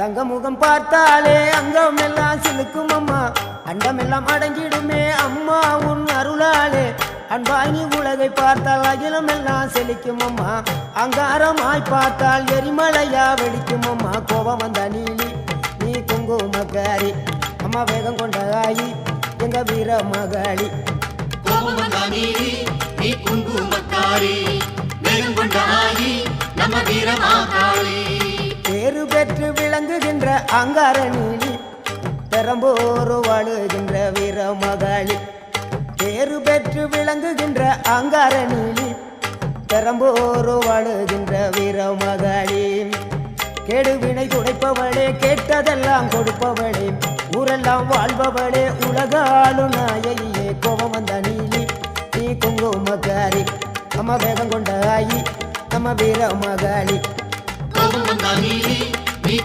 தங்க முகம் பார்த்தாலே அங்கம் எல்லாம் சிலுக்கும் அம்மா, அண்டமெல்லாம் அடங்கிடுமே அம்மா உன் அருளாலே. அன்பாங்கி உலகை பார்த்தால் அகிலம் எல்லாம் செழிக்கும் அம்மா, அங்காரமாய் பார்த்தால் எரிமலையா வெடிக்கும் அம்மா. கோபம் வந்த நீலி நீ குங்குமக்காரி அம்மா, வேகம் கொண்ட ஆயி எங்க வீர மகாளி. கோபம் வந்த நீலி நீ குங்குமக்காரி, வேகம் கொண்ட ஆயி நம்ம வீர மகாளி. பேரு பெற்று விளங்குகின்ற அங்கார நீலி, பெரம்போரு வாழுகின்ற வீர மகாளி. பேரு பெற்று விளங்குகின்ற அங்கார நீலி, பெரம்போரு வாழுகின்ற வீர மகாளி. கெடுவினை துடைப்பவளே, கேட்டதெல்லாம் கொடுப்பவளே, ஊரெல்லாம் வாழ்பவளே, உலகாளு நாயகியே. கோபம் வந்த நீலி நீ குங்குமக்காரி அம்மா, வேகம் கொண்ட ஆயி நம்ம வீர மகாளி. கோபம் வந்த நீலி நீ